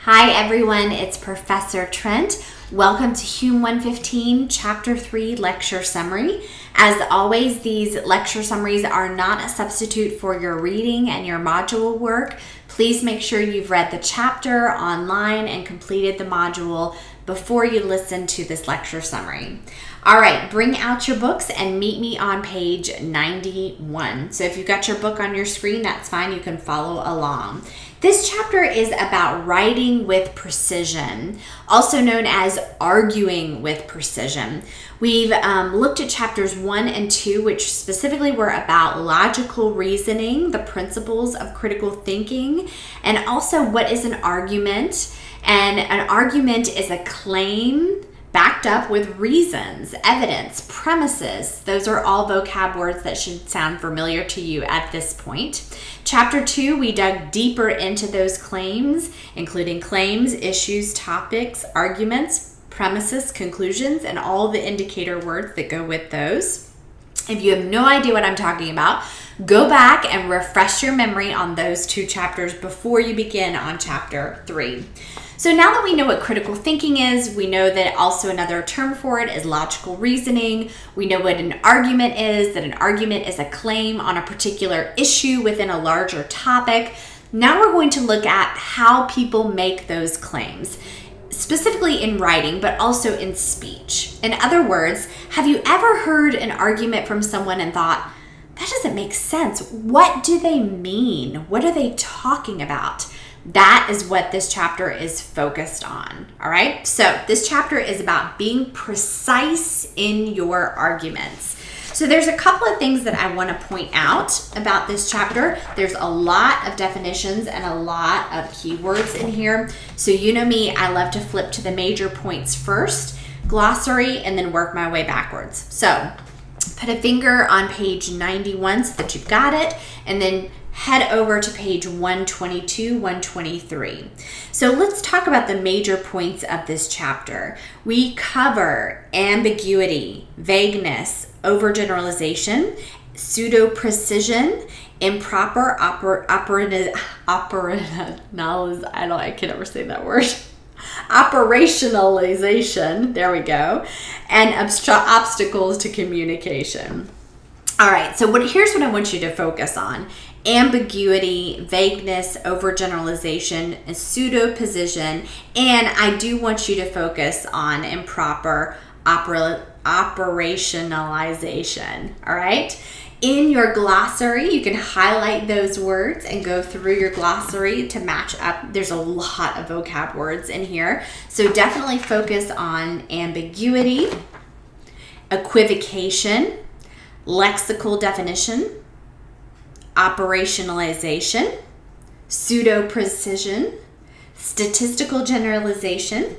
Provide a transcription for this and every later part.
Hi everyone, it's Professor Trent. Welcome to Hume 115, Chapter 3 Lecture Summary. As always, these lecture summaries are not a substitute for your reading and your module work. Please make sure you've read the chapter online and completed the module before you listen to this lecture summary. All right, bring out your books and meet me on page 91. So if you've got your book on your screen, that's fine. You can follow along. This chapter is about writing with precision, also known as arguing with precision. We've looked at chapters 1 and 2, which specifically were about logical reasoning, the principles of critical thinking, and also what is an argument. And an argument is a claim backed up with reasons, evidence, premises. Those are all vocab words that should sound familiar to you at this point. Chapter 2, we dug deeper into those claims, including claims, issues, topics, arguments, premises, conclusions, and all the indicator words that go with those. If you have no idea what I'm talking about, go back and refresh your memory on those two chapters before you begin on chapter 3. So now that we know what critical thinking is, we know that also another term for it is logical reasoning. We know what an argument is, that an argument is a claim on a particular issue within a larger topic. Now we're going to look at how people make those claims, specifically in writing, but also in speech. In other words, have you ever heard an argument from someone and thought, that doesn't make sense. What do they mean? What are they talking about? That is what this chapter is focused on, all right? So this chapter is about being precise in your arguments. So there's a couple of things that I want to point out about this chapter. There's a lot of definitions and a lot of keywords in here. So you know me, I love to flip to the major points first, glossary, and then work my way backwards. So put a finger on page 91 so that you've got it, and then head over to page 122, 123. So let's talk about the major points of this chapter. We cover ambiguity, vagueness, overgeneralization, pseudo-precision, improper operationalization, there we go, and obstacles to communication. All right, so here's what I want you to focus on. Ambiguity, vagueness, overgeneralization, and pseudo-precision, and I do want you to focus on improper operationalization, all right? In your glossary, you can highlight those words and go through your glossary to match up. There's a lot of vocab words in here, so definitely focus on ambiguity, equivocation, lexical definition, operationalization, pseudo-precision, statistical generalization,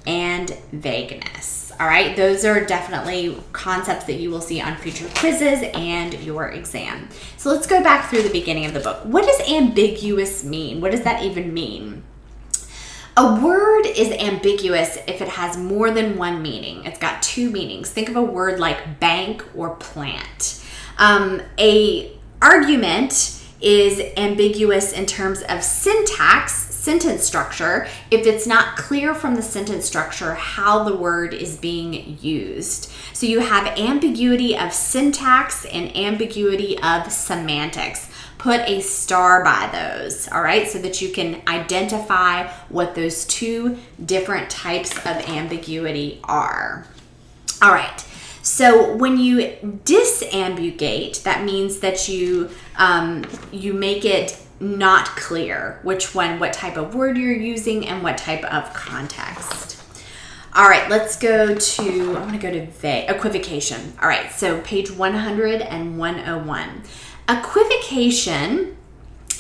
and vagueness. All right, those are definitely concepts that you will see on future quizzes and your exam. So let's go back through the beginning of the book. What does ambiguous mean? What does that even mean? A word is ambiguous if it has more than one meaning. It's got two meanings. Think of a word like bank or plant. A argument is ambiguous in terms of syntax, sentence structure, if it's not clear from the sentence structure how the word is being used. So you have ambiguity of syntax and ambiguity of semantics. Put a star by those, all right, so that you can identify what those two different types of ambiguity are. All right. So when you disambiguate, that means that you make it not clear what type of word you're using and what type of context. All right, let's go to, I want to go to equivocation. All right, so page 100 and 101. Equivocation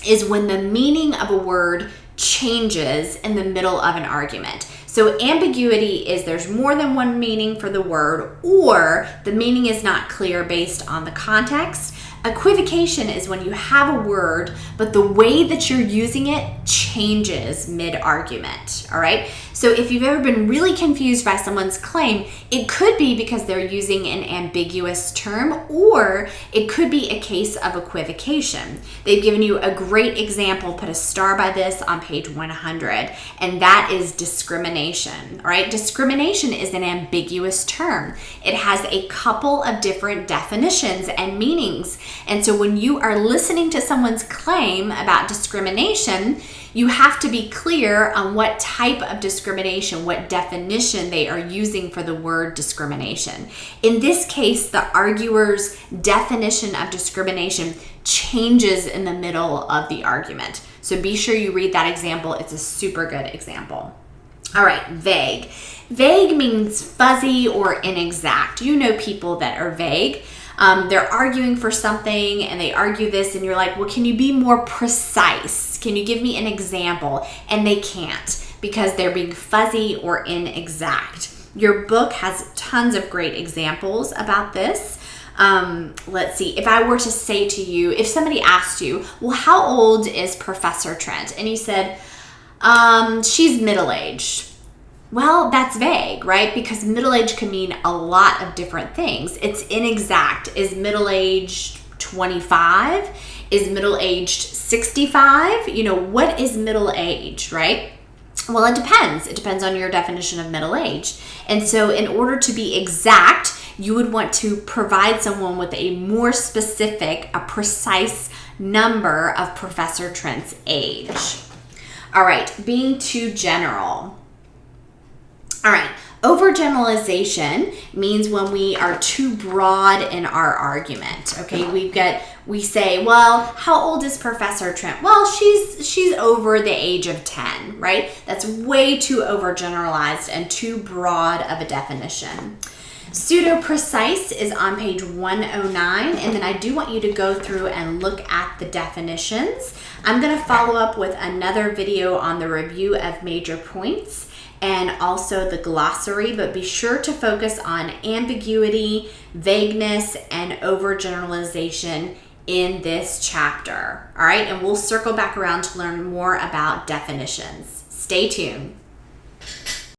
is when the meaning of a word changes in the middle of an argument. So ambiguity is there's more than one meaning for the word, or the meaning is not clear based on the context. Equivocation is when you have a word, but the way that you're using it changes mid-argument, all right? So if you've ever been really confused by someone's claim, it could be because they're using an ambiguous term, or it could be a case of equivocation. They've given you a great example, put a star by this on page 100, and that is discrimination, all right? Discrimination is an ambiguous term. It has a couple of different definitions and meanings. And so when you are listening to someone's claim about discrimination, you have to be clear on what type of discrimination, what definition they are using for the word discrimination. In this case, the arguer's definition of discrimination changes in the middle of the argument. So be sure you read that example. It's a super good example. All right, vague. Vague means fuzzy or inexact. You know people that are vague. They're arguing for something and they argue this and you're like, well, can you be more precise? Can you give me an example? And they can't because they're being fuzzy or inexact. Your book has tons of great examples about this. Let's see, if I were to say to you, if somebody asked you, well, how old is Professor Trent? And you said, she's middle-aged. Well, that's vague, right? Because middle-aged can mean a lot of different things. It's inexact. Is middle-aged 25? Is middle-aged 65? You know, what is middle-aged, right? Well, it depends. It depends on your definition of middle-aged. And so in order to be exact, you would want to provide someone with a more specific, a precise number of Professor Trent's age. All right, being too general. All right, overgeneralization means when we are too broad in our argument. Okay, we say, well, how old is Professor Trent? Well, she's over the age of 10, right? That's way too overgeneralized and too broad of a definition. Pseudo-precise is on page 109, and then I do want you to go through and look at the definitions. I'm going to follow up with another video on the review of major points and also the glossary, but be sure to focus on ambiguity, vagueness, and overgeneralization in this chapter. All right, and we'll circle back around to learn more about definitions. Stay tuned.